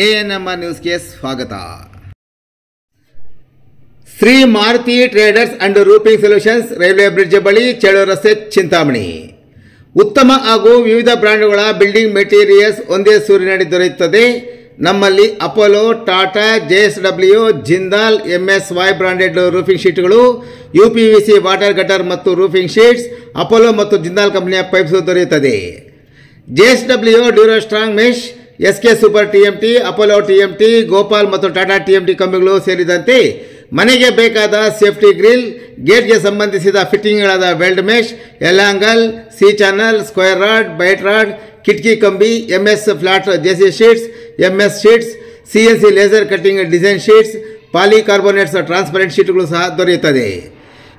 ANMR ನ್ಯೂಸ್ಗೆ ಸ್ವಾಗತ. Shri Maruti traders and roofing solutions, railway bridge ಬಳಿ, ಚೇಳೂರು ರಸ್ತೆ, ಚಿಂತಾಮಣಿ. ಉತ್ತಮ ಹಾಗೂ ವಿವಿಧ ಬ್ರ್ಯಾಂಡ್ಗಳ ಬಿಲ್ಡಿಂಗ್ ಮೆಟೀರಿಯಲ್ಸ್ ಒಂದೇ ಸೂರಿನಡಿ ದೊರೆಯುತ್ತದೆ. ನಮ್ಮಲ್ಲಿ Apollo, Tata, JSW, Jindal, MSY branded roofing ಶೀಟ್ಗಳು, UPVC ವಾಟರ್ ಗಟರ್ ಮತ್ತು ರೂಫಿಂಗ್ ಶೀಟ್ಸ್, ಅಪೋಲೋ ಮತ್ತು ಜಿಂದಾಲ್ ಕಂಪನಿಯ ಪೈಪ್ಸ್ ದೊರೆಯುತ್ತದೆ. JSW Durostrong mesh, SK super TMT, Apollo TMT, Gopal ಮತ್ತು ಟಾಟಾ TMT ಕಂಬಿಗಳು ಸೇರಿದಂತೆ ಮನೆಗೆ ಬೇಕಾದ ಸೇಫ್ಟಿ ಗ್ರಿಲ್, ಗೇಟ್ಗೆ ಸಂಬಂಧಿಸಿದ ಫಿಟ್ಟಿಂಗ್ಗಳಾದ weld mesh, L angle, C channel, square rod, ಬೈಟ್ ರಾಡ್, ಕಿಟಕಿ ಕಂಬಿ, MS flat JC sheets, MS sheets, CNC laser cutting design sheets, polycarbonates transparent ಶೀಟ್ಗಳು ಸಹ ದೊರೆಯುತ್ತದೆ.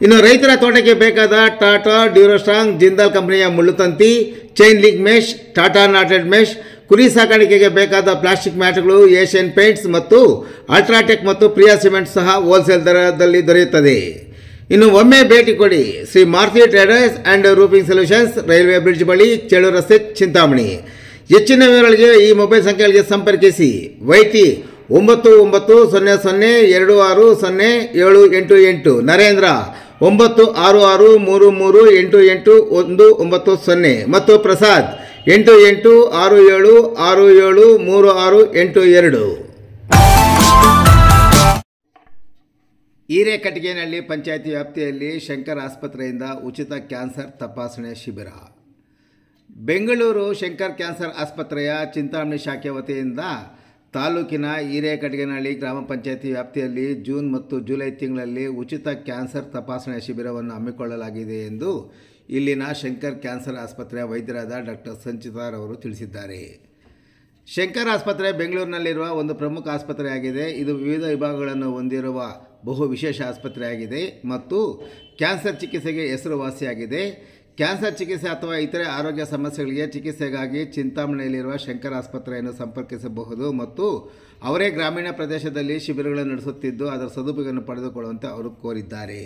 ಇನ್ನು ರೈತರ ತೋಟಕ್ಕೆ ಬೇಕಾದ ಟಾಟಾ ಡ್ಯೂರೋಸ್ಟ್ರಾಂಗ್, ಜಿಂದಾಲ್ ಕಂಪನಿಯ ಮುಳ್ಳುತಂತಿ, chain link mesh, Tata knotted mesh, ಕುರಿ ಸಾಕಾಣಿಕೆಗೆ ಬೇಕಾದ ಪ್ಲಾಸ್ಟಿಕ್ ಮ್ಯಾಟ್ಗಳು, ಏಷ್ಯನ್ ಪೇಂಟ್ಸ್ ಮತ್ತು ಅಲ್ಟ್ರಾಟೆಕ್ ಮತ್ತು ಪ್ರಿಯಾ ಸಿಮೆಂಟ್ ಸಹ ಹೋಲ್ಸೇಲ್ ದರದಲ್ಲಿ ದೊರೆಯುತ್ತದೆ. ಇನ್ನು ಒಮ್ಮೆ ಭೇಟಿ ಕೊಡಿ Shri Maruti traders and roofing solutions, railway bridge ಬಳಿ, ಚೇಳೂರು ರಸ್ತೆ, ಚಿಂತಾಮಣಿ. ಹೆಚ್ಚಿನ ವಿವರಗಳಿಗೆ ಈ ಮೊಬೈಲ್ ಸಂಖ್ಯೆಗಳಿಗೆ ಸಂಪರ್ಕಿಸಿ. YT 991260260788. ನರೇಂದ್ರ 9663388190 ಮತ್ತು ಪ್ರಸಾದ್ 8867673682. ಹಿರೇಕಟ್ಟಿಗೆನಹಳ್ಳಿ ಪಂಚಾಯಿತಿ ವ್ಯಾಪ್ತಿಯಲ್ಲಿ ಶಂಕರ್ ಆಸ್ಪತ್ರೆಯಿಂದ ಉಚಿತ ಕ್ಯಾನ್ಸರ್ ತಪಾಸಣೆ ಶಿಬಿರ. ಬೆಂಗಳೂರು ಶಂಕರ್ ಕ್ಯಾನ್ಸರ್ ಆಸ್ಪತ್ರೆಯ ಚಿಂತಾಮಣಿ ಶಾಖೆ ವತಿಯಿಂದ ತಾಲೂಕಿನ ಹಿರೇಕಟ್ಟಿಗೆನಹಳ್ಳಿ ಗ್ರಾಮ ಪಂಚಾಯಿತಿ ವ್ಯಾಪ್ತಿಯಲ್ಲಿ ಜೂನ್ ಮತ್ತು ಜುಲೈ ತಿಂಗಳಲ್ಲಿ ಉಚಿತ ಕ್ಯಾನ್ಸರ್ ತಪಾಸಣೆ ಶಿಬಿರವನ್ನು ಹಮ್ಮಿಕೊಳ್ಳಲಾಗಿದೆ ಎಂದು ಇಲ್ಲಿನ ಶಂಕರ್ ಕ್ಯಾನ್ಸರ್ ಆಸ್ಪತ್ರೆಯ ವೈದ್ಯರಾದ ಡಾಕ್ಟರ್ ಸಂಚಿತಾರವರು ತಿಳಿಸಿದ್ದಾರೆ. ಶಂಕರ್ ಆಸ್ಪತ್ರೆ ಬೆಂಗಳೂರಿನಲ್ಲಿರುವ ಒಂದು ಪ್ರಮುಖ ಆಸ್ಪತ್ರೆಯಾಗಿದೆ. ಇದು ವಿವಿಧ ವಿಭಾಗಗಳನ್ನು ಹೊಂದಿರುವ ಬಹು ವಿಶೇಷ ಆಸ್ಪತ್ರೆಯಾಗಿದೆ ಮತ್ತು ಕ್ಯಾನ್ಸರ್ ಚಿಕಿತ್ಸೆಗೆ ಹೆಸರುವಾಸಿಯಾಗಿದೆ. ಕ್ಯಾನ್ಸರ್ ಚಿಕಿತ್ಸೆ ಅಥವಾ ಇತರೆ ಆರೋಗ್ಯ ಸಮಸ್ಯೆಗಳಿಗೆ ಚಿಕಿತ್ಸೆಗಾಗಿ ಚಿಂತಾಮಣಿಯಲ್ಲಿರುವ ಶಂಕರ್ ಆಸ್ಪತ್ರೆಯನ್ನು ಸಂಪರ್ಕಿಸಬಹುದು ಮತ್ತು ಅವರೇ ಗ್ರಾಮೀಣ ಪ್ರದೇಶದಲ್ಲಿ ಶಿಬಿರಗಳನ್ನು ನಡೆಸುತ್ತಿದ್ದು ಅದರ ಸದುಪಯೋಗವನ್ನು ಪಡೆದುಕೊಳ್ಳುವಂತೆ ಅವರು ಕೋರಿದ್ದಾರೆ.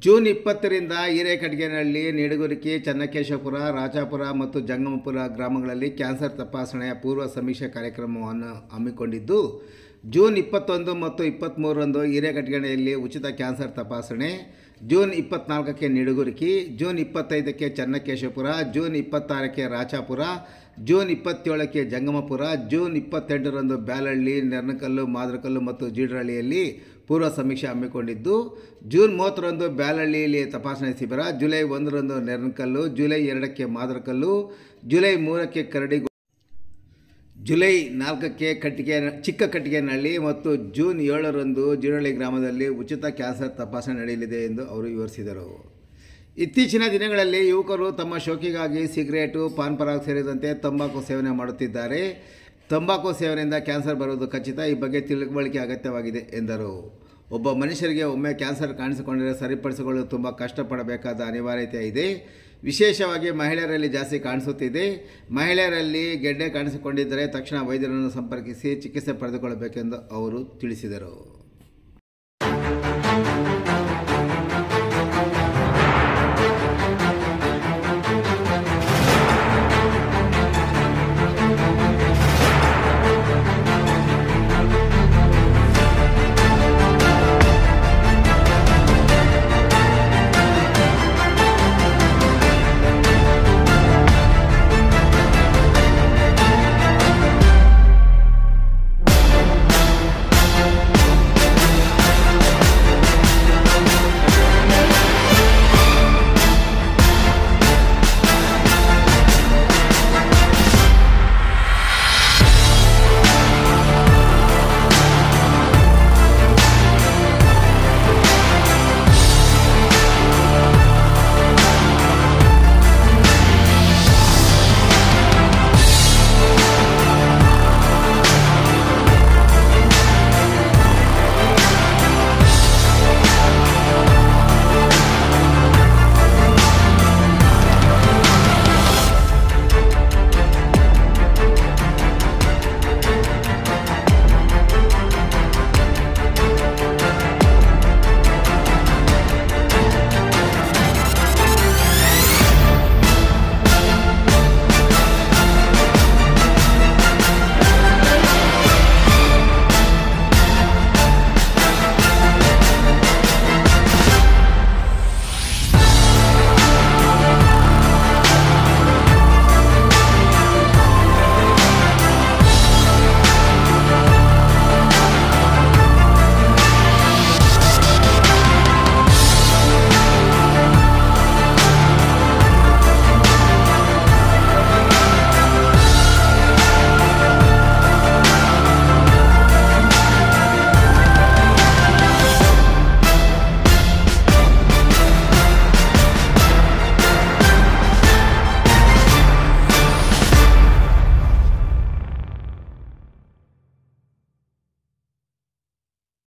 ಜೂನ್ 20ರಿಂದ ಹಿರೇಕಟ್ಟಿಗೆನಹಳ್ಳಿ, ನಿಡಗುರ್ಕಿ, ಚನ್ನಕೇಶಪುರ, ರಾಜಾಪುರ ಮತ್ತು ಜಂಗಮಪುರ ಗ್ರಾಮಗಳಲ್ಲಿ ಕ್ಯಾನ್ಸರ್ ತಪಾಸಣೆಯ ಪೂರ್ವ ಸಮೀಕ್ಷೆ ಕಾರ್ಯಕ್ರಮವನ್ನು ಹಮ್ಮಿಕೊಂಡಿದ್ದು, ಜೂನ್ 21 ಮತ್ತು 23ರಂದು ಹಿರೇಕಟ್ಟಿಗೆನಹಳ್ಳಿಯಲ್ಲಿ ಉಚಿತ ಕ್ಯಾನ್ಸರ್ ತಪಾಸಣೆ, ಜೂನ್ 24ಕ್ಕೆ ನಿಡಗುರ್ಕಿ, ಜೂನ್ 25ಕ್ಕೆ ಚನ್ನಕೇಶಪುರ, ಜೂನ್ 26ಕ್ಕೆ ರಾಜಾಪುರ, ಜೂನ್ 27ಕ್ಕೆ ಜಂಗಮಪುರ, ಜೂನ್ 28ರಂದು ಬ್ಯಾಲಹಳ್ಳಿ, ನೆರ್ನಕಲ್ಲು, ಮಾದರಕಲ್ಲು ಮತ್ತು ಜೀಡ್ರಹಳ್ಳಿಯಲ್ಲಿ ಪೂರ್ವ ಸಮೀಕ್ಷೆ ಹಮ್ಮಿಕೊಂಡಿದ್ದು, ಜೂನ್ 30ರಂದು ಬ್ಯಾಲಹಳ್ಳಿಯಲ್ಲಿ ತಪಾಸಣೆ ಶಿಬಿರ, ಜುಲೈ 1ರಂದು ನೆರ್ನಕಲ್ಲು, ಜುಲೈ 2ಕ್ಕೆ ಮಾದರಕಲ್ಲು, ಜುಲೈ 3ಕ್ಕೆ ಕರಡಿಗೋಡು, ಜುಲೈ 4ಕ್ಕೆ ಚಿಕ್ಕ ಕಟ್ಟಿಗೆನಹಳ್ಳಿ ಮತ್ತು ಜೂನ್ 7ರಂದು ಜೀಡ್ರಹಳ್ಳಿ ಗ್ರಾಮದಲ್ಲಿ ಉಚಿತ ಕ್ಯಾನ್ಸರ್ ತಪಾಸಣೆ ನಡೆಯಲಿದೆ ಎಂದು ಅವರು ವಿವರಿಸಿದರು. ಇತ್ತೀಚಿನ ದಿನಗಳಲ್ಲಿ ಯುವಕರು ತಮ್ಮ ಶೋಕಿಗಾಗಿ ಸಿಗರೇಟು, ಪಾನ್ ಪರಾಗ್ ಸೇರಿದಂತೆ ತಂಬಾಕು ಸೇವನೆ ಮಾಡುತ್ತಿದ್ದಾರೆ. ತಂಬಾಕು ಸೇವನೆಯಿಂದ ಕ್ಯಾನ್ಸರ್ ಬರುವುದು ಖಚಿತ. ಈ ಬಗ್ಗೆ ತಿಳುವಳಿಕೆ ಅಗತ್ಯವಾಗಿದೆ ಎಂದರು. ಒಬ್ಬ ಮನುಷ್ಯರಿಗೆ ಒಮ್ಮೆ ಕ್ಯಾನ್ಸರ್ ಕಾಣಿಸಿಕೊಂಡರೆ ಸರಿಪಡಿಸಿಕೊಳ್ಳಲು ತುಂಬ ಕಷ್ಟಪಡಬೇಕಾದ ಅನಿವಾರ್ಯತೆ ಇದೆ. ವಿಶೇಷವಾಗಿ ಮಹಿಳೆಯರಲ್ಲಿ ಜಾಸ್ತಿ ಕಾಣಿಸುತ್ತಿದೆ. ಮಹಿಳೆಯರಲ್ಲಿ ಗೆಡ್ಡೆ ಕಾಣಿಸಿಕೊಂಡಿದ್ದರೆ ತಕ್ಷಣ ವೈದ್ಯರನ್ನು ಸಂಪರ್ಕಿಸಿ ಚಿಕಿತ್ಸೆ ಪಡೆದುಕೊಳ್ಳಬೇಕೆಂದು ಅವರು ತಿಳಿಸಿದರು.